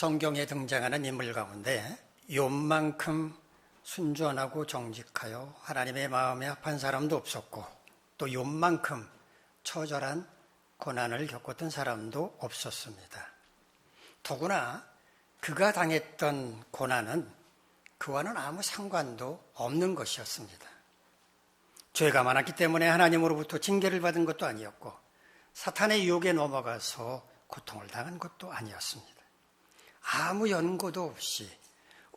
성경에 등장하는 인물 가운데 욥만큼 순전하고 정직하여 하나님의 마음에 합한 사람도 없었고 또 욥만큼 처절한 고난을 겪었던 사람도 없었습니다. 더구나 그가 당했던 고난은 그와는 아무 상관도 없는 것이었습니다. 죄가 많았기 때문에 하나님으로부터 징계를 받은 것도 아니었고 사탄의 유혹에 넘어가서 고통을 당한 것도 아니었습니다. 아무 연고도 없이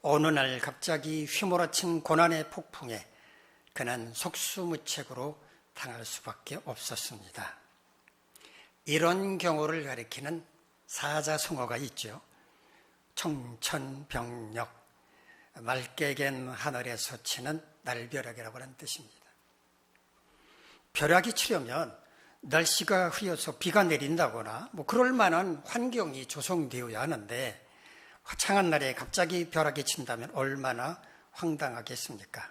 어느 날 갑자기 휘몰아친 고난의 폭풍에 그는 속수무책으로 당할 수밖에 없었습니다. 이런 경우를 가리키는 사자성어가 있죠. 청천벽력, 맑게 갠 하늘에서 치는 날벼락이라고 하는 뜻입니다. 벼락이 치려면 날씨가 흐려서 비가 내린다거나 그럴 만한 환경이 조성되어야 하는데 화창한 날에 갑자기 벼락이 친다면 얼마나 황당하겠습니까?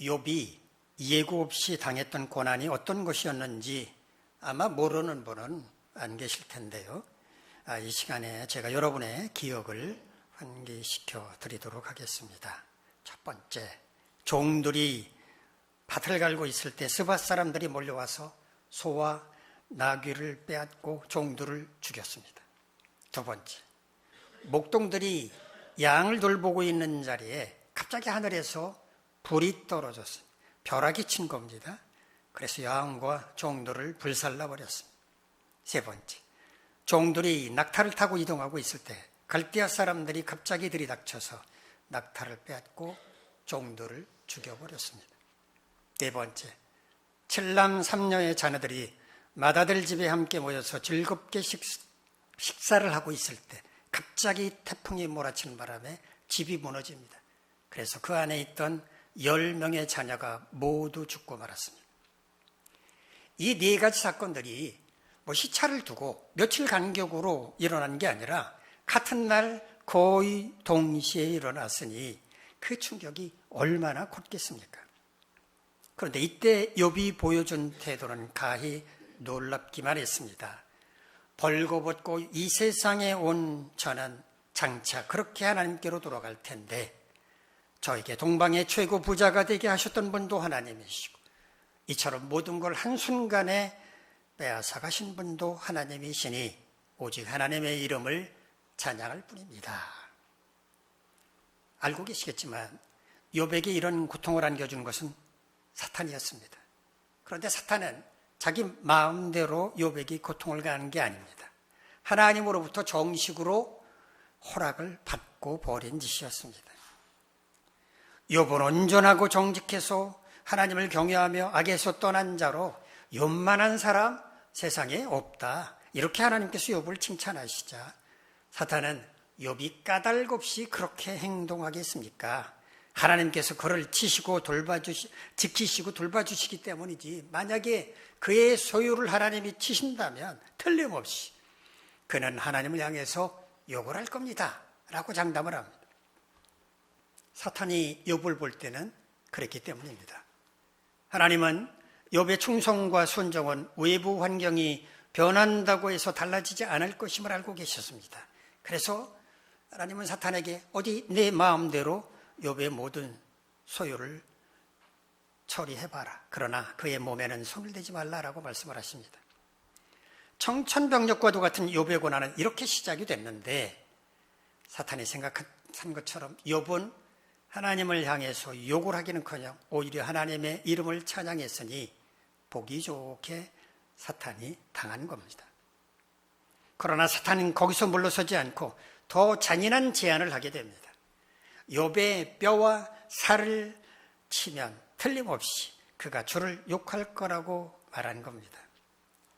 욥이 예고 없이 당했던 고난이 어떤 것이었는지 아마 모르는 분은 안 계실 텐데요. 이 시간에 제가 여러분의 기억을 환기시켜 드리도록 하겠습니다. 첫 번째, 종들이 밭을 갈고 있을 때 스밧 사람들이 몰려와서 소와 나귀를 빼앗고 종들을 죽였습니다. 두 번째, 목동들이 양을 돌보고 있는 자리에 갑자기 하늘에서 불이 떨어졌어요. 벼락이 친 겁니다. 그래서 양과 종들을 불살라 버렸습니다. 세 번째, 종들이 낙타를 타고 이동하고 있을 때 갈대아 사람들이 갑자기 들이닥쳐서 낙타를 빼앗고 종들을 죽여버렸습니다. 네 번째, 7남 3녀의 자녀들이 맏아들 집에 함께 모여서 즐겁게 식사를 하고 있을 때 갑자기 태풍이 몰아치는 바람에 집이 무너집니다. 그래서 그 안에 있던 10명의 자녀가 모두 죽고 말았습니다. 이 네 가지 사건들이 시차를 두고 며칠 간격으로 일어난 게 아니라 같은 날 거의 동시에 일어났으니 그 충격이 얼마나 컸겠습니까? 그런데 이때 욥이 보여준 태도는 가히 놀랍기만 했습니다. 벌거벗고 이 세상에 온 저는 장차 그렇게 하나님께로 돌아갈 텐데 저에게 동방의 최고 부자가 되게 하셨던 분도 하나님이시고 이처럼 모든 걸 한순간에 빼앗아 가신 분도 하나님이시니 오직 하나님의 이름을 찬양할 뿐입니다. 알고 계시겠지만 욥에게 이런 고통을 안겨준 것은 사탄이었습니다. 그런데 사탄은 자기 마음대로 욥에게 고통을 가하는 게 아닙니다. 하나님으로부터 정식으로 허락을 받고 벌인 짓이었습니다. 욥은 온전하고 정직해서 하나님을 경외하며 악에서 떠난 자로 욥만한 사람 세상에 없다. 이렇게 하나님께서 욥을 칭찬하시자 사탄은 욥이 까닭없이 그렇게 행동하겠습니까? 하나님께서 그를 지키시고 돌봐주시기 때문이지 만약에 그의 소유를 하나님이 치신다면 틀림없이 그는 하나님을 향해서 욕을 할 겁니다 라고 장담을 합니다. 사탄이 욥을 볼 때는 그랬기 때문입니다. 하나님은 욥의 충성과 순종은 외부 환경이 변한다고 해서 달라지지 않을 것임을 알고 계셨습니다. 그래서 하나님은 사탄에게 어디 내 마음대로 욥의 모든 소유를 처리해봐라. 그러나 그의 몸에는 손을 대지 말라라고 말씀을 하십니다. 청천벽력과도 같은 욥의 고난은 이렇게 시작이 됐는데 사탄이 생각한 것처럼 욥은 하나님을 향해서 욕을 하기는커녕 오히려 하나님의 이름을 찬양했으니 보기 좋게 사탄이 당한 겁니다. 그러나 사탄은 거기서 물러서지 않고 더 잔인한 제안을 하게 됩니다. 욥의 뼈와 살을 치면 틀림없이 그가 주를 욕할 거라고 말한 겁니다.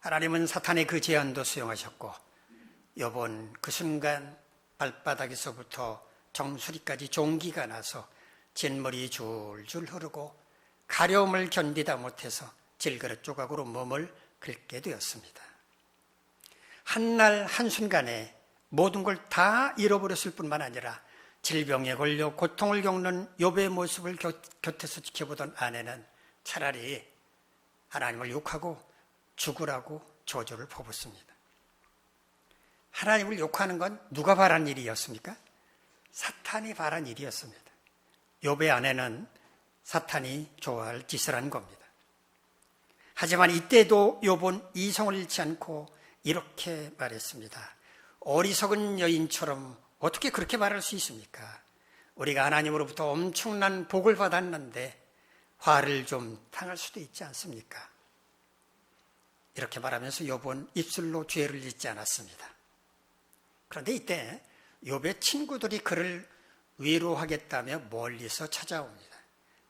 하나님은 사탄의 그 제안도 수용하셨고 욥은 그 순간 발바닥에서부터 정수리까지 종기가 나서 진물이 줄줄 흐르고 가려움을 견디다 못해서 질그릇 조각으로 몸을 긁게 되었습니다. 한날 한순간에 모든 걸 다 잃어버렸을 뿐만 아니라 질병에 걸려 고통을 겪는 욥의 모습을 곁에서 지켜보던 아내는 차라리 하나님을 욕하고 죽으라고 저주를 퍼붓습니다. 하나님을 욕하는 건 누가 바란 일이었습니까? 사탄이 바란 일이었습니다. 욥의 아내는 사탄이 좋아할 짓을 한 겁니다. 하지만 이때도 욥은 이성을 잃지 않고 이렇게 말했습니다. 어리석은 여인처럼 어떻게 그렇게 말할 수 있습니까? 우리가 하나님으로부터 엄청난 복을 받았는데 화를 좀 당할 수도 있지 않습니까? 이렇게 말하면서 욥은 입술로 죄를 짓지 않았습니다. 그런데 이때 욥의 친구들이 그를 위로하겠다며 멀리서 찾아옵니다.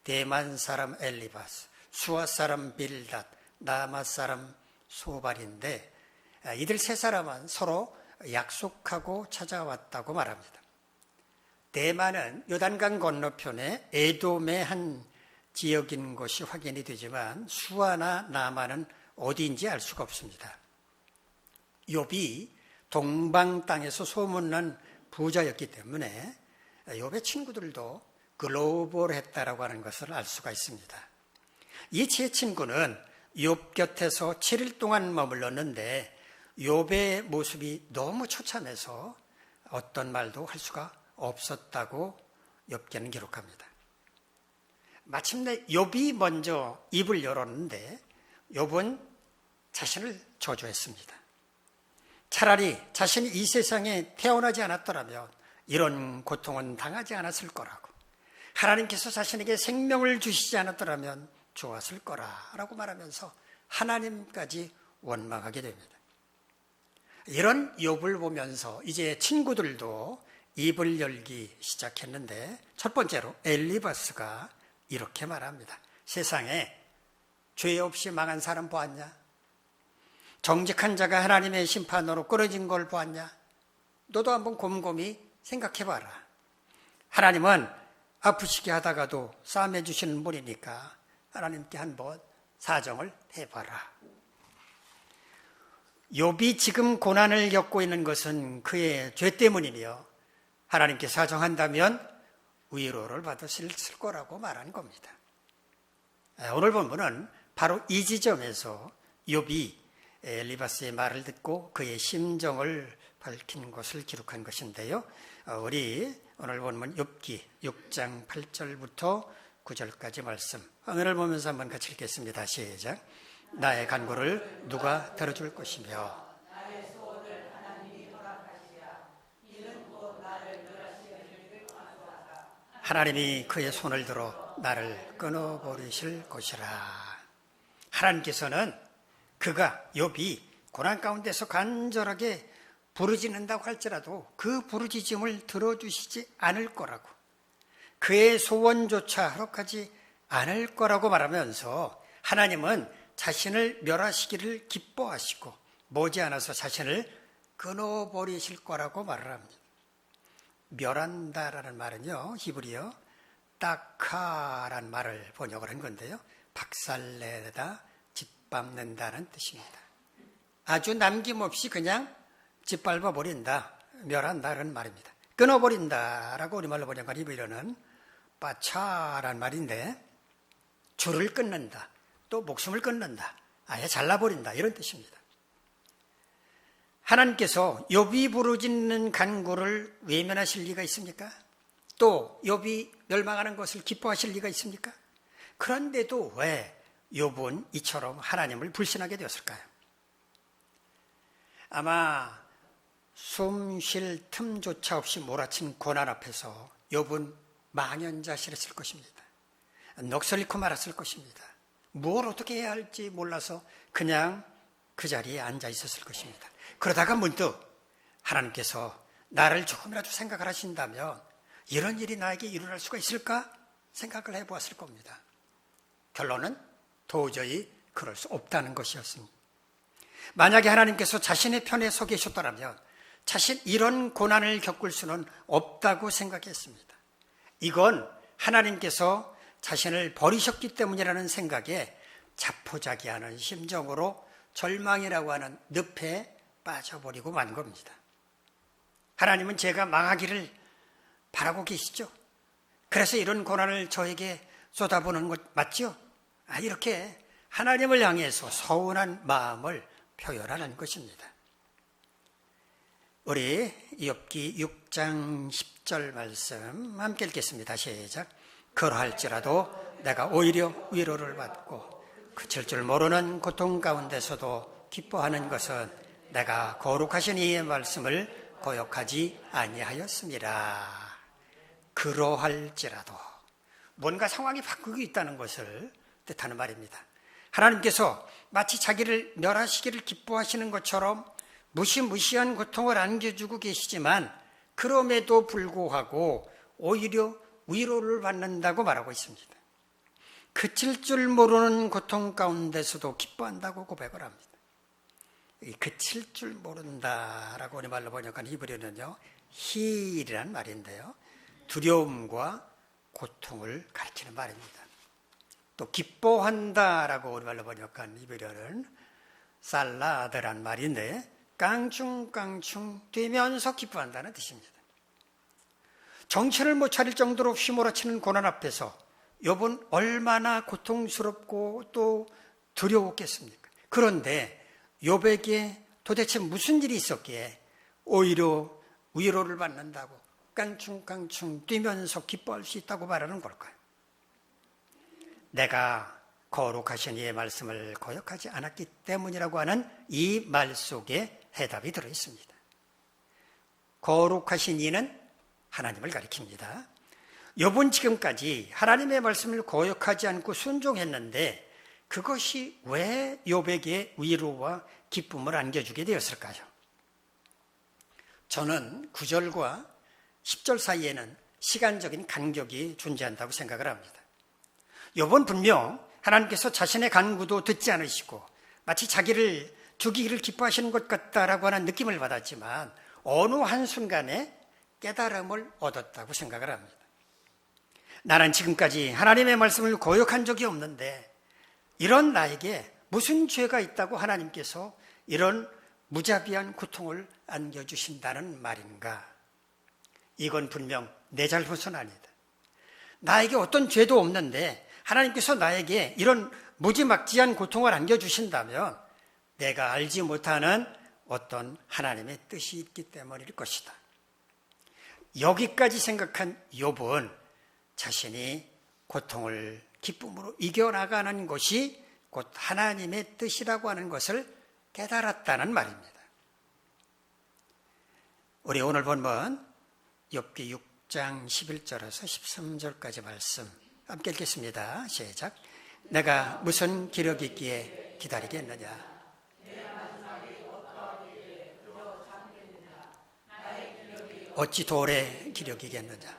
대만 사람 엘리바스, 수아 사람 빌닷, 나마 사람 소발인데 이들 세 사람은 서로 약속하고 찾아왔다고 말합니다. 대만은 요단강 건너편에 에돔의 한 지역인 것이 확인이 되지만 수아나 나마는 어디인지 알 수가 없습니다. 욥이 동방 땅에서 소문난 부자였기 때문에 욥의 친구들도 글로벌했다라고 하는 것을 알 수가 있습니다. 이 세 친구는 욥 곁에서 7일 동안 머물렀는데 욥의 모습이 너무 처참해서 어떤 말도 할 수가 없었다고 욥기는 기록합니다. 마침내 욥이 먼저 입을 열었는데 욥은 자신을 저주했습니다. 차라리 자신이 이 세상에 태어나지 않았더라면 이런 고통은 당하지 않았을 거라고, 하나님께서 자신에게 생명을 주시지 않았더라면 좋았을 거라고 말하면서 하나님까지 원망하게 됩니다. 이런 욥을 보면서 이제 친구들도 입을 열기 시작했는데 첫 번째로 엘리바스가 이렇게 말합니다. 세상에 죄 없이 망한 사람 보았냐? 정직한 자가 하나님의 심판으로 끊어진 걸 보았냐? 너도 한번 곰곰이 생각해봐라. 하나님은 아프시게 하다가도 싸매 주시는 분이니까 하나님께 한번 사정을 해봐라. 욥이 지금 고난을 겪고 있는 것은 그의 죄 때문이며 하나님께 사정한다면 위로를 받으실 거라고 말한 겁니다. 오늘 본문은 바로 이 지점에서 욥이 엘리바스의 말을 듣고 그의 심정을 밝힌 것을 기록한 것인데요. 우리 오늘 본문 욥기 6장 8절부터 9절까지 말씀 화면을 보면서 한번 같이 읽겠습니다. 시작. 나의 간구를 누가 들어줄 것이며 하나님이 그의 손을 들어 나를 끊어버리실 것이라. 하나님께서는 그가 욥이 고난 가운데서 간절하게 부르짖는다고 할지라도 그 부르짖음을 들어주시지 않을 거라고, 그의 소원조차 허락하지 않을 거라고 말하면서 하나님은 자신을 멸하시기를 기뻐하시고 머지않아서 자신을 끊어버리실 거라고 말을 합니다. 멸한다라는 말은요, 히브리어 따카라는 말을 번역을 한 건데요, 박살내다, 짓밟는다는 뜻입니다. 아주 남김없이 그냥 짓밟아 버린다, 멸한다라는 말입니다. 끊어버린다라고 우리말로 번역한 히브리어는 빠차라는 말인데 줄을 끊는다, 또 목숨을 끊는다, 아예 잘라버린다, 이런 뜻입니다. 하나님께서 욥이 부르짖는 간구를 외면하실 리가 있습니까? 또 욥이 멸망하는 것을 기뻐하실 리가 있습니까? 그런데도 왜 욥은 이처럼 하나님을 불신하게 되었을까요? 아마 숨 쉴 틈조차 없이 몰아친 고난 앞에서 욥은 망연자실했을 것입니다. 넋을 잃고 말았을 것입니다. 뭘 어떻게 해야 할지 몰라서 그냥 그 자리에 앉아 있었을 것입니다. 그러다가 문득 하나님께서 나를 조금이라도 생각을 하신다면 이런 일이 나에게 일어날 수가 있을까 생각을 해보았을 겁니다. 결론은 도저히 그럴 수 없다는 것이었습니다. 만약에 하나님께서 자신의 편에 서 계셨더라면 자신 이런 고난을 겪을 수는 없다고 생각했습니다. 이건 하나님께서 자신을 버리셨기 때문이라는 생각에 자포자기하는 심정으로 절망이라고 하는 늪에 빠져버리고 만 겁니다. 하나님은 제가 망하기를 바라고 계시죠? 그래서 이런 고난을 저에게 쏟아부는 것 맞죠? 이렇게 하나님을 향해서 서운한 마음을 표현하는 것입니다. 우리 욥기 6장 10절 말씀 함께 읽겠습니다. 시작. 그러할지라도 내가 오히려 위로를 받고 그칠 줄 모르는 고통 가운데서도 기뻐하는 것은 내가 거룩하신 이의 말씀을 거역하지 아니하였습니다. 그러할지라도 뭔가 상황이 바뀌고 있다는 것을 뜻하는 말입니다. 하나님께서 마치 자기를 멸하시기를 기뻐하시는 것처럼 무시무시한 고통을 안겨주고 계시지만 그럼에도 불구하고 오히려 위로를 받는다고 말하고 있습니다. 그칠 줄 모르는 고통 가운데서도 기뻐한다고 고백을 합니다. 이 그칠 줄 모른다라고 우리말로 번역한 히브리어는요, 히이라는 말인데요, 두려움과 고통을 가리키는 말입니다. 또 기뻐한다라고 우리말로 번역한 히브리어는 살라드란 말인데 깡충깡충 뛰면서 기뻐한다는 뜻입니다. 정신을 못 차릴 정도로 휘몰아치는 고난 앞에서 욥은 얼마나 고통스럽고 또 두려웠겠습니까? 그런데 욥에게 도대체 무슨 일이 있었기에 오히려 위로를 받는다고 깡충깡충 뛰면서 기뻐할 수 있다고 말하는 걸까요? 내가 거룩하신 이의 말씀을 거역하지 않았기 때문이라고 하는 이 말 속에 해답이 들어있습니다. 거룩하신 이는 하나님을 가리킵니다. 욥은 지금까지 하나님의 말씀을 거역하지 않고 순종했는데 그것이 왜 욥에게 위로와 기쁨을 안겨주게 되었을까요? 저는 9절과 10절 사이에는 시간적인 간격이 존재한다고 생각을 합니다. 욥은 분명 하나님께서 자신의 간구도 듣지 않으시고 마치 자기를 죽이기를 기뻐하시는 것 같다라고 하는 느낌을 받았지만 어느 한순간에 깨달음을 얻었다고 생각을 합니다. 나는 지금까지 하나님의 말씀을 거역한 적이 없는데 이런 나에게 무슨 죄가 있다고 하나님께서 이런 무자비한 고통을 안겨주신다는 말인가? 이건 분명 내 잘못은 아니다. 나에게 어떤 죄도 없는데 하나님께서 나에게 이런 무지막지한 고통을 안겨주신다면 내가 알지 못하는 어떤 하나님의 뜻이 있기 때문일 것이다. 여기까지 생각한 욥은 자신이 고통을 기쁨으로 이겨나가는 것이 곧 하나님의 뜻이라고 하는 것을 깨달았다는 말입니다. 우리 오늘 본문 욥기 6장 11절에서 13절까지 말씀 함께 읽겠습니다. 시작. 내가 무슨 기력이 있기에 기다리겠느냐? 어찌 돌의 기력이겠느냐?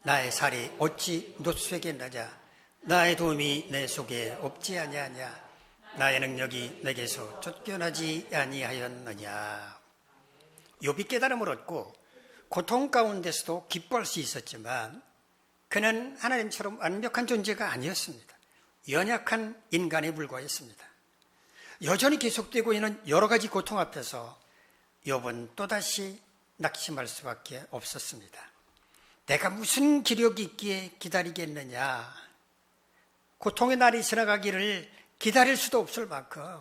나의 살이 어찌 놋쇠겠느냐? 나의 도움이 내 속에 없지 아니하냐? 나의 능력이 내게서 쫓겨나지 아니하였느냐? 욥이 깨달음을 얻고 고통 가운데서도 기뻐할 수 있었지만 그는 하나님처럼 완벽한 존재가 아니었습니다. 연약한 인간에 불과했습니다. 여전히 계속되고 있는 여러 가지 고통 앞에서 욥은 또다시 낙심할 수밖에 없었습니다. 내가 무슨 기력이 있기에 기다리겠느냐? 고통의 날이 지나가기를 기다릴 수도 없을 만큼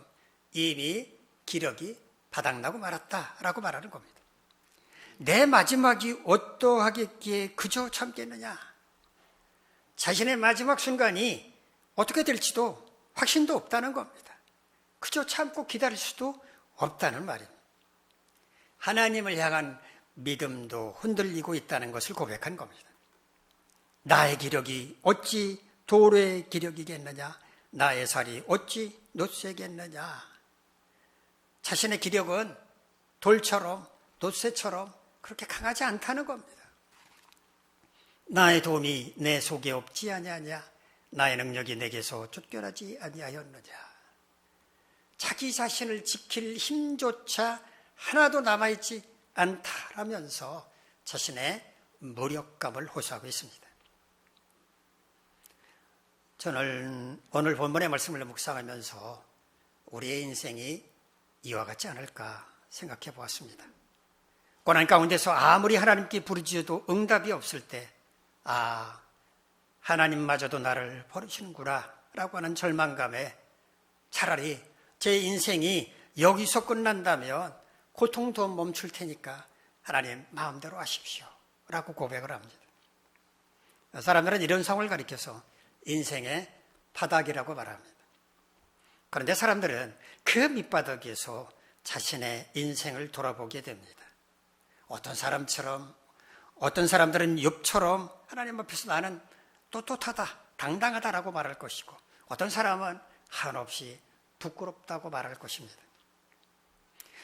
이미 기력이 바닥나고 말았다라고 말하는 겁니다. 내 마지막이 어떠하겠기에 그저 참겠느냐? 자신의 마지막 순간이 어떻게 될지도 확신도 없다는 겁니다. 그저 참고 기다릴 수도 없다는 말입니다. 하나님을 향한 믿음도 흔들리고 있다는 것을 고백한 겁니다. 나의 기력이 어찌 돌의 기력이겠느냐? 나의 살이 어찌 놋쇠겠느냐? 자신의 기력은 돌처럼 놋쇠처럼 그렇게 강하지 않다는 겁니다. 나의 도움이 내 속에 없지 아니하냐? 나의 능력이 내게서 쫓겨나지 아니하였느냐? 자기 자신을 지킬 힘조차 하나도 남아있지 않다라면서 자신의 무력감을 호소하고 있습니다. 저는 오늘 본문의 말씀을 묵상하면서 우리의 인생이 이와 같지 않을까 생각해 보았습니다. 고난 가운데서 아무리 하나님께 부르짖어도 응답이 없을 때 하나님마저도 나를 버리시는구나 라고 하는 절망감에 차라리 제 인생이 여기서 끝난다면 고통도 멈출 테니까 하나님 마음대로 하십시오 라고 고백을 합니다. 사람들은 이런 상황을 가리켜서 인생의 바닥이라고 말합니다. 그런데 사람들은 그 밑바닥에서 자신의 인생을 돌아보게 됩니다. 어떤 사람들은 욥처럼 하나님 앞에서 나는 떳떳하다, 당당하다라고 말할 것이고, 어떤 사람은 한없이 부끄럽다고 말할 것입니다.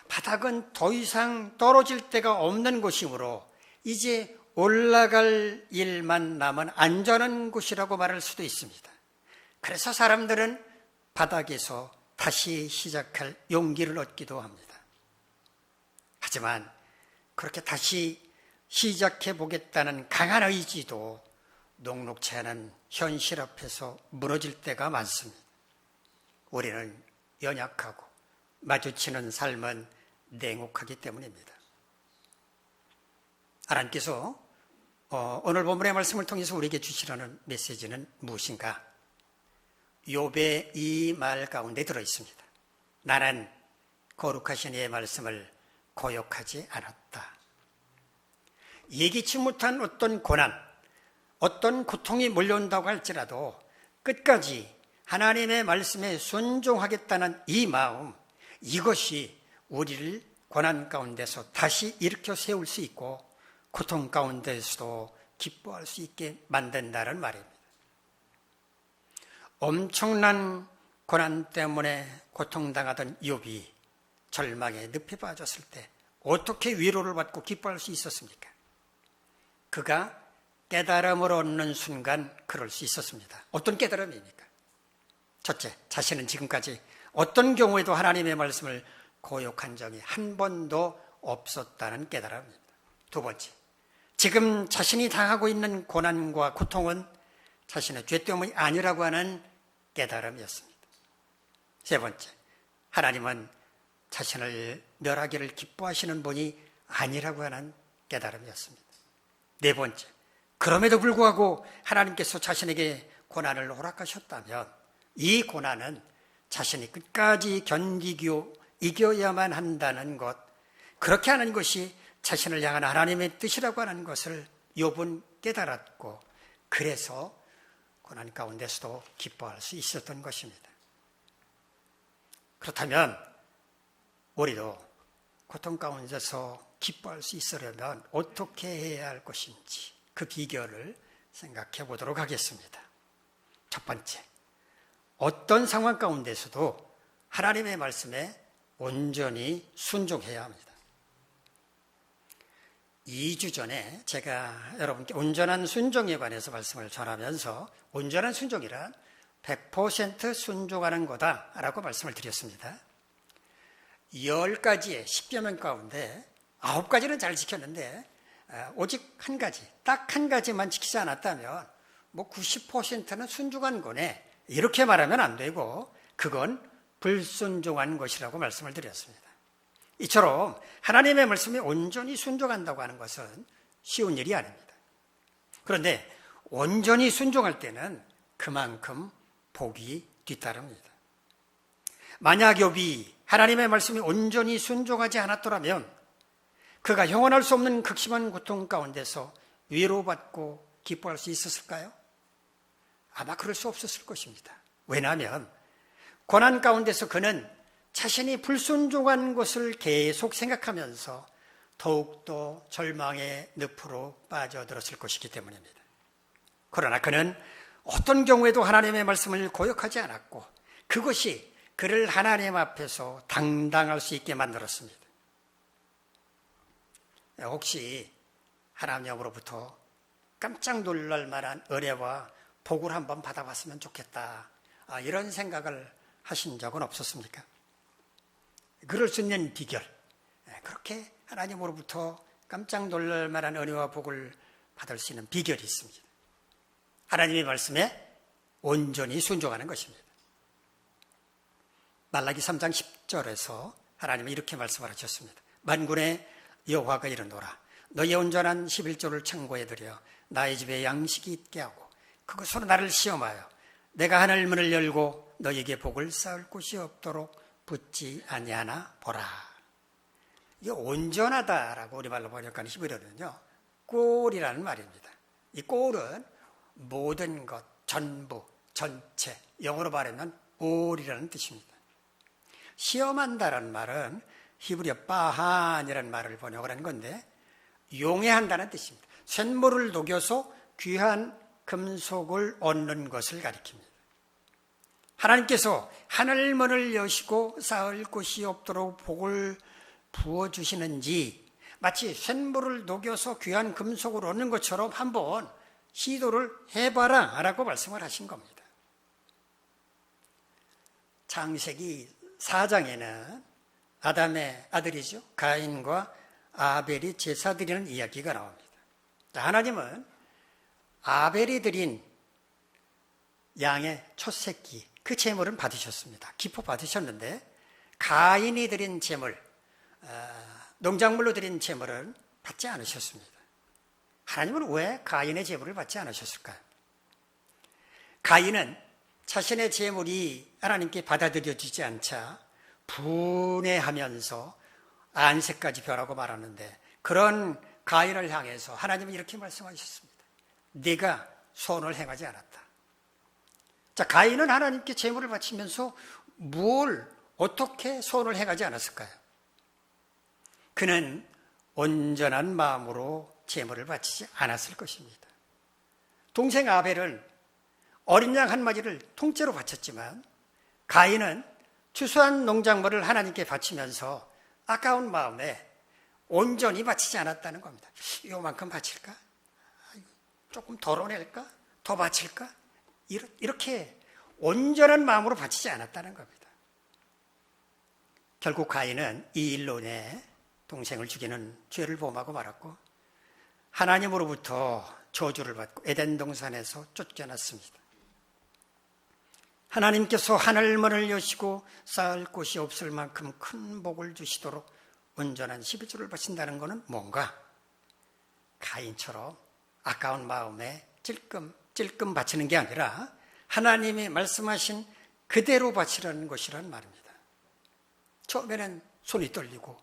바닥은 더 이상 떨어질 데가 없는 곳이므로 이제 올라갈 일만 남은 안전한 곳이라고 말할 수도 있습니다. 그래서 사람들은 바닥에서 다시 시작할 용기를 얻기도 합니다. 하지만 그렇게 다시 시작해 보겠다는 강한 의지도 녹록치 않은 현실 앞에서 무너질 때가 많습니다. 우리는 연약하고 마주치는 삶은 냉혹하기 때문입니다. 하나님께서 오늘 본문의 말씀을 통해서 우리에게 주시려는 메시지는 무엇인가? 욥의 이 말 가운데 들어있습니다. 나는 거룩하신 이의 말씀을 거역하지 않았다. 예기치 못한 어떤 고난, 어떤 고통이 몰려온다고 할지라도 끝까지 하나님의 말씀에 순종하겠다는 이 마음, 이것이 우리를 고난 가운데서 다시 일으켜 세울 수 있고 고통 가운데서도 기뻐할 수 있게 만든다는 말입니다. 엄청난 고난 때문에 고통당하던 욥이 절망에 늪에 빠졌을 때 어떻게 위로를 받고 기뻐할 수 있었습니까? 그가 깨달음을 얻는 순간 그럴 수 있었습니다. 어떤 깨달음입니까? 첫째, 자신은 지금까지 어떤 경우에도 하나님의 말씀을 거역한 적이 한 번도 없었다는 깨달음입니다. 두 번째, 지금 자신이 당하고 있는 고난과 고통은 자신의 죄 때문이 아니라고 하는 깨달음이었습니다. 세 번째, 하나님은 자신을 멸하기를 기뻐하시는 분이 아니라고 하는 깨달음이었습니다. 네 번째, 그럼에도 불구하고 하나님께서 자신에게 고난을 허락하셨다면 이 고난은 자신이 끝까지 견디고 이겨야만 한다는 것, 그렇게 하는 것이 자신을 향한 하나님의 뜻이라고 하는 것을 욥은 깨달았고, 그래서 고난 가운데서도 기뻐할 수 있었던 것입니다. 그렇다면 우리도 고통 가운데서 기뻐할 수 있으려면 어떻게 해야 할 것인지 그 비결을 생각해 보도록 하겠습니다. 첫 번째, 어떤 상황 가운데서도 하나님의 말씀에 온전히 순종해야 합니다. 2주 전에 제가 여러분께 온전한 순종에 관해서 말씀을 전하면서 온전한 순종이란 100% 순종하는 거다라고 말씀을 드렸습니다. 10가지의 10여 명 가운데 9가지는 잘 지켰는데 오직 한 가지, 딱 한 가지만 지키지 않았다면 90%는 순종한 거네, 이렇게 말하면 안 되고 그건 불순종한 것이라고 말씀을 드렸습니다. 이처럼 하나님의 말씀에 온전히 순종한다고 하는 것은 쉬운 일이 아닙니다. 그런데 온전히 순종할 때는 그만큼 복이 뒤따릅니다. 만약 욥이 하나님의 말씀에 온전히 순종하지 않았더라면 그가 영원할 수 없는 극심한 고통 가운데서 위로받고 기뻐할 수 있었을까요? 아마 그럴 수 없었을 것입니다. 왜냐하면 고난 가운데서 그는 자신이 불순종한 것을 계속 생각하면서 더욱더 절망의 늪으로 빠져들었을 것이기 때문입니다. 그러나 그는 어떤 경우에도 하나님의 말씀을 거역하지 않았고 그것이 그를 하나님 앞에서 당당할 수 있게 만들었습니다. 혹시 하나님으로부터 깜짝 놀랄 만한 은혜와 복을 한번 받아봤으면 좋겠다, 이런 생각을 하신 적은 없었습니까? 그럴 수 있는 비결, 그렇게 하나님으로부터 깜짝 놀랄 만한 은혜와 복을 받을 수 있는 비결이 있습니다. 하나님의 말씀에 온전히 순종하는 것입니다. 말라기 3장 10절에서 하나님은 이렇게 말씀을 하셨습니다. 만군의 여호와가 이르노라, 너의 온전한 11조를 창고에 들여 나의 집에 양식이 있게 하고 그것으로 나를 시험하여 내가 하늘 문을 열고 너에게 복을 쌓을 곳이 없도록 붙지 아니하나 보라. 이게 온전하다라고 우리말로 번역하는 히브리어는요, 꼴이라는 말입니다. 이 꼴은 모든 것, 전부, 전체, 영어로 말하면 all이라는 뜻입니다. 시험한다는 말은 히브리어 바한이라는 말을 번역을 한 건데 용해한다는 뜻입니다. 쇳물을 녹여서 귀한 금속을 얻는 것을 가리킵니다. 하나님께서 하늘문을 여시고 쌓을 곳이 없도록 복을 부어주시는지 마치 쇳물을 녹여서 귀한 금속을 얻는 것처럼 한번 시도를 해봐라 라고 말씀을 하신 겁니다. 창세기 4장에는 아담의 아들이죠, 가인과 아벨이 제사 드리는 이야기가 나옵니다. 하나님은 아벨이 드린 양의 첫 새끼, 그 제물은 받으셨습니다. 기뻐 받으셨는데 가인이 드린 제물, 농작물로 드린 제물은 받지 않으셨습니다. 하나님은 왜 가인의 제물을 받지 않으셨을까요? 가인은 자신의 제물이 하나님께 받아들여지지 않자 분해하면서 안색까지 벼라고 말하는데, 그런 가인을 향해서 하나님은 이렇게 말씀하셨습니다. 네가 선을 행하지 않았다. 자, 가인은 하나님께 제물을 바치면서 뭘 어떻게 선을 행하지 않았을까요? 그는 온전한 마음으로 제물을 바치지 않았을 것입니다. 동생 아벨은 어린 양 한 마리를 통째로 바쳤지만 가인은 추수한 농작물을 하나님께 바치면서 아까운 마음에 온전히 바치지 않았다는 겁니다. 요만큼 바칠까? 조금 덜어낼까? 더 바칠까? 이렇게 온전한 마음으로 바치지 않았다는 겁니다. 결국 가인은 이 일로 인해 동생을 죽이는 죄를 범하고 말았고 하나님으로부터 저주를 받고 에덴 동산에서 쫓겨났습니다. 하나님께서 하늘문을 여시고 쌓을 곳이 없을 만큼 큰 복을 주시도록 온전한 11조를 바친다는 것은 뭔가? 가인처럼 아까운 마음에 찔끔 바치는 게 아니라 하나님이 말씀하신 그대로 바치라는 것이란 말입니다. 처음에는 손이 떨리고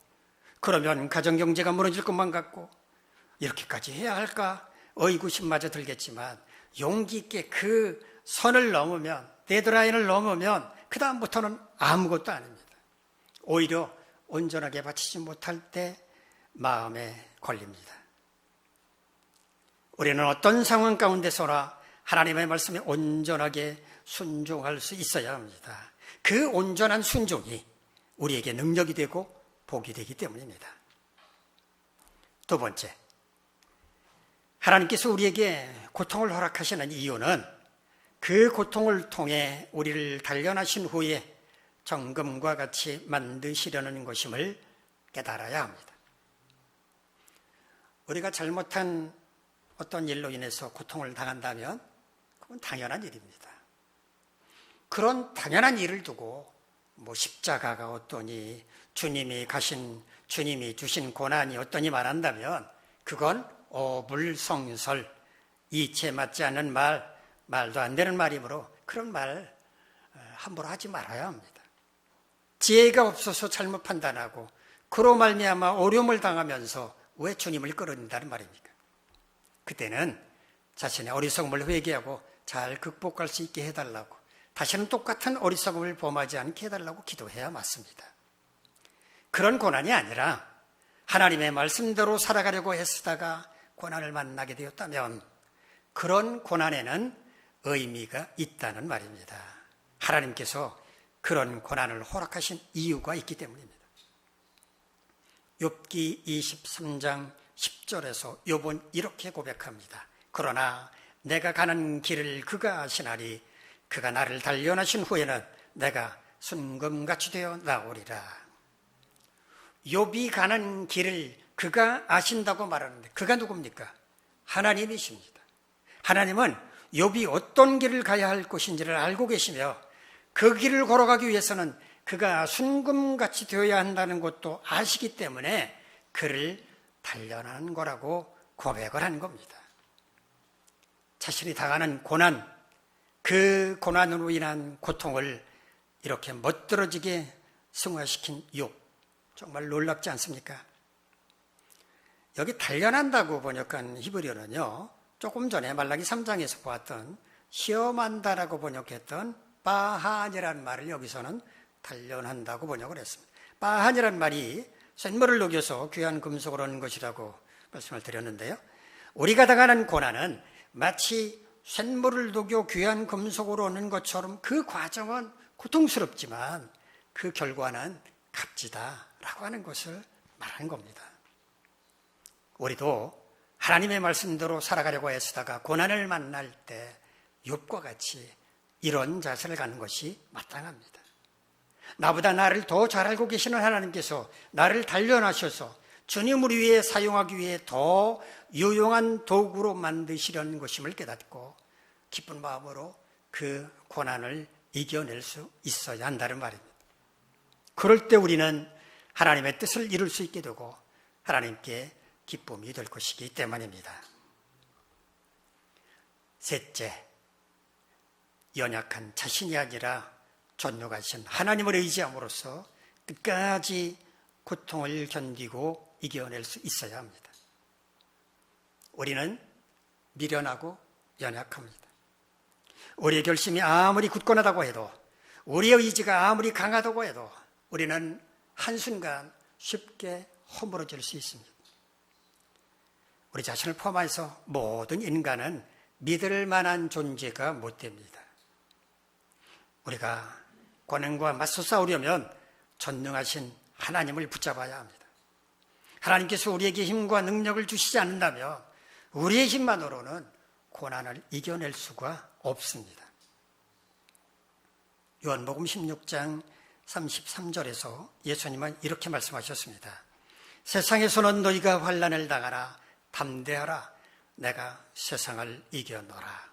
그러면 가정경제가 무너질 것만 같고 이렇게까지 해야 할까? 의구심마저 들겠지만 용기 있게 그 선을 넘으면, 데드라인을 넘으면 그 다음부터는 아무것도 아닙니다. 오히려 온전하게 바치지 못할 때 마음에 걸립니다. 우리는 어떤 상황 가운데서나 하나님의 말씀에 온전하게 순종할 수 있어야 합니다. 그 온전한 순종이 우리에게 능력이 되고 복이 되기 때문입니다. 두 번째, 하나님께서 우리에게 고통을 허락하시는 이유는 그 고통을 통해 우리를 단련하신 후에 정금과 같이 만드시려는 것임을 깨달아야 합니다. 우리가 잘못한 어떤 일로 인해서 고통을 당한다면 그건 당연한 일입니다. 그런 당연한 일을 두고 십자가가 어떠니, 주님이 주신 고난이 어떠니 말한다면 그건 어불성설, 이치에 맞지 않는 말도 안 되는 말이므로 그런 말 함부로 하지 말아야 합니다. 지혜가 없어서 잘못 판단하고 그로 말미암아 어려움을 당하면서 왜 주님을 끌어낸다는 말입니까? 그때는 자신의 어리석음을 회개하고 잘 극복할 수 있게 해달라고, 다시는 똑같은 어리석음을 범하지 않게 해달라고 기도해야 맞습니다. 그런 고난이 아니라 하나님의 말씀대로 살아가려고 애쓰다가 고난을 만나게 되었다면 그런 고난에는 의미가 있다는 말입니다. 하나님께서 그런 고난을 허락하신 이유가 있기 때문입니다. 욥기 23장 10절에서 욥은 이렇게 고백합니다. 그러나 내가 가는 길을 그가 아시나니 그가 나를 단련하신 후에는 내가 순금같이 되어 나오리라. 욥이 가는 길을 그가 아신다고 말하는데 그가 누굽니까? 하나님이십니다. 하나님은 욥이 어떤 길을 가야 할 것인지를 알고 계시며 그 길을 걸어가기 위해서는 그가 순금같이 되어야 한다는 것도 아시기 때문에 그를 단련하는 거라고 고백을 한 겁니다. 자신이 당하는 고난, 그 고난으로 인한 고통을 이렇게 멋들어지게 승화시킨 욥, 정말 놀랍지 않습니까? 여기 단련한다고 번역한 히브리어는요, 조금 전에 말라기 3장에서 보았던 시험한다라고 번역했던 바한이라는 말을 여기서는 단련한다고 번역을 했습니다. 바한이라는 말이 쇳물을 녹여서 귀한 금속을 얻는 것이라고 말씀을 드렸는데요. 우리가 당하는 고난은 마치 쇳물을 녹여 귀한 금속으로 얻는 것처럼 그 과정은 고통스럽지만 그 결과는 값지다라고 하는 것을 말하는 겁니다. 우리도 하나님의 말씀대로 살아가려고 애쓰다가 고난을 만날 때 욥과 같이 이런 자세를 갖는 것이 마땅합니다. 나보다 나를 더 잘 알고 계시는 하나님께서 나를 단련하셔서 주님을 위해 사용하기 위해 더 유용한 도구로 만드시려는 것임을 깨닫고 기쁜 마음으로 그 고난을 이겨낼 수 있어야 한다는 말입니다. 그럴 때 우리는 하나님의 뜻을 이룰 수 있게 되고 하나님께 기쁨이 될 것이기 때문입니다. 셋째, 연약한 자신이 아니라 존귀하신 하나님을 의지함으로써 끝까지 고통을 견디고 이겨낼 수 있어야 합니다. 우리는 미련하고 연약합니다. 우리의 결심이 아무리 굳건하다고 해도, 우리의 의지가 아무리 강하다고 해도 우리는 한순간 쉽게 허물어질 수 있습니다. 우리 자신을 포함해서 모든 인간은 믿을 만한 존재가 못 됩니다. 우리가 고난과 맞서 싸우려면 전능하신 하나님을 붙잡아야 합니다. 하나님께서 우리에게 힘과 능력을 주시지 않는다면 우리의 힘만으로는 고난을 이겨낼 수가 없습니다. 요한복음 16장 33절에서 예수님은 이렇게 말씀하셨습니다. 세상에서는 너희가 환난을 당하라, 담대하라, 내가 세상을 이겨노라.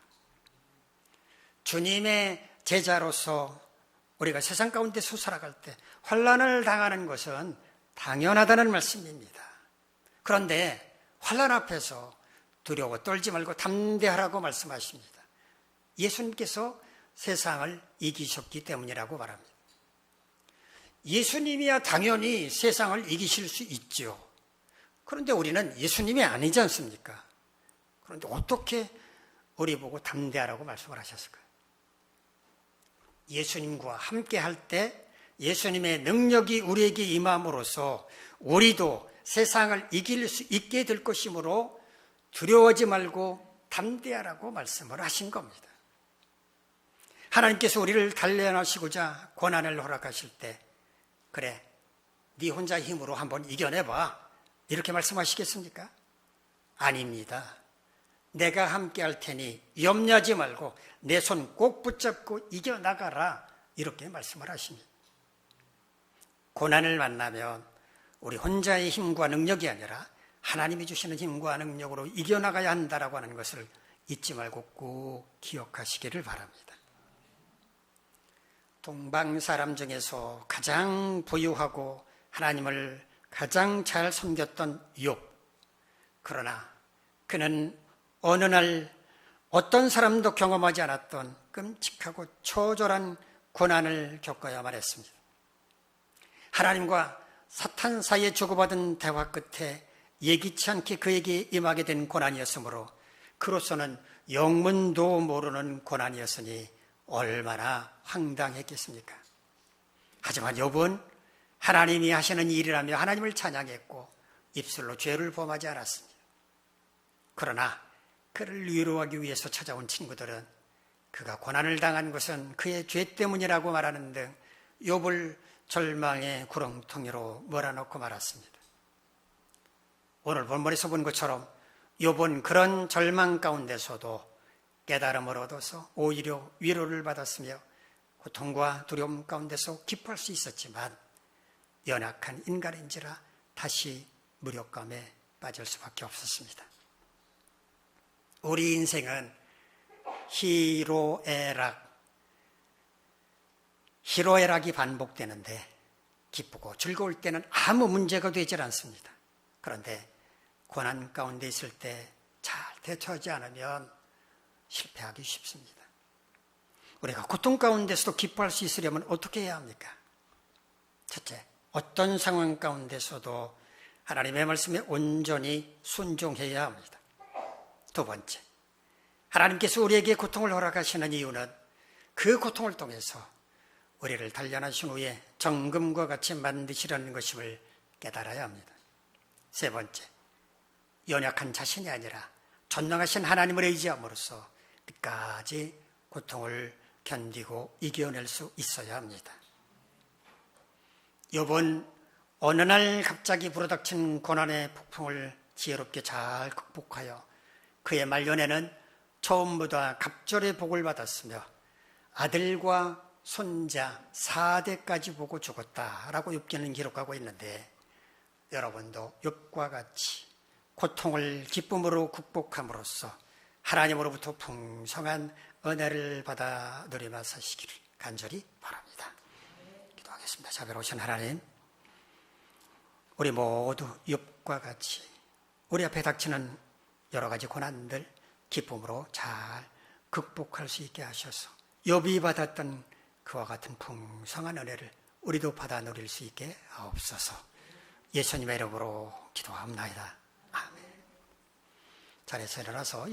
주님의 제자로서 우리가 세상 가운데서 살아갈 때 환난을 당하는 것은 당연하다는 말씀입니다. 그런데 환난 앞에서 두려워 떨지 말고 담대하라고 말씀하십니다. 예수님께서 세상을 이기셨기 때문이라고 말합니다. 예수님이야 당연히 세상을 이기실 수 있죠. 그런데 우리는 예수님이 아니지 않습니까? 그런데 어떻게 우리 보고 담대하라고 말씀을 하셨을까요? 예수님과 함께 할 때 예수님의 능력이 우리에게 임함으로써 우리도 세상을 이길 수 있게 될 것이므로 두려워하지 말고 담대하라고 말씀을 하신 겁니다. 하나님께서 우리를 단련하시고자 고난을 허락하실 때, 그래, 네 혼자 힘으로 한번 이겨내봐, 이렇게 말씀하시겠습니까? 아닙니다. 내가 함께 할 테니 염려하지 말고 내 손 꼭 붙잡고 이겨나가라, 이렇게 말씀을 하십니다. 고난을 만나면 우리 혼자의 힘과 능력이 아니라 하나님이 주시는 힘과 능력으로 이겨나가야 한다라고 하는 것을 잊지 말고 꼭 기억하시기를 바랍니다. 동방 사람 중에서 가장 부유하고 하나님을 가장 잘 섬겼던 욥. 그러나 그는 어느 날 어떤 사람도 경험하지 않았던 끔찍하고 처절한 고난을 겪어야만 했습니다. 하나님과 사탄 사이에 주고받은 대화 끝에 예기치 않게 그에게 임하게 된 고난이었으므로 그로서는 영문도 모르는 고난이었으니 얼마나 황당했겠습니까? 하지만 욥은 하나님이 하시는 일이라며 하나님을 찬양했고 입술로 죄를 범하지 않았습니다. 그러나 그를 위로하기 위해서 찾아온 친구들은 그가 고난을 당한 것은 그의 죄 때문이라고 말하는 등 욥을 절망의 구렁텅이로 몰아넣고 말았습니다. 오늘 본문에서 본 것처럼 욥은 그런 절망 가운데서도 깨달음을 얻어서 오히려 위로를 받았으며 고통과 두려움 가운데서 기뻐할 수 있었지만 연약한 인간인지라 다시 무력감에 빠질 수밖에 없었습니다. 우리 인생은 희로애락이 반복되는데 기쁘고 즐거울 때는 아무 문제가 되질 않습니다. 그런데 고난 가운데 있을 때 잘 대처하지 않으면 실패하기 쉽습니다. 우리가 고통 가운데서도 기뻐할 수 있으려면 어떻게 해야 합니까? 첫째, 어떤 상황 가운데서도 하나님의 말씀에 온전히 순종해야 합니다. 두 번째, 하나님께서 우리에게 고통을 허락하시는 이유는 그 고통을 통해서 우리를 단련하신 후에 정금과 같이 만드시려는 것임을 깨달아야 합니다. 세 번째, 연약한 자신이 아니라 전능하신 하나님을 의지함으로써 끝까지 고통을 견디고 이겨낼 수 있어야 합니다. 욥은 어느 날 갑자기 불어닥친 고난의 폭풍을 지혜롭게 잘 극복하여 그의 말년에는 처음보다 갑절의 복을 받았으며 아들과 손자 4대까지 보고 죽었다라고 욥기는 기록하고 있는데, 여러분도 욥과 같이 고통을 기쁨으로 극복함으로써 하나님으로부터 풍성한 은혜를 받아 누리며 사시기를 간절히 바랍니다. 기도하겠습니다. 자비로우신 하나님, 우리 모두 욥과 같이 우리 앞에 닥치는 여러 가지 고난들 기쁨으로 잘 극복할 수 있게 하셔서 욥이 받았던 그와 같은 풍성한 은혜를 우리도 받아 누릴 수 있게 하옵소서. 예수님의 이름으로 기도합나이다. 아멘. 자리에서 일어나서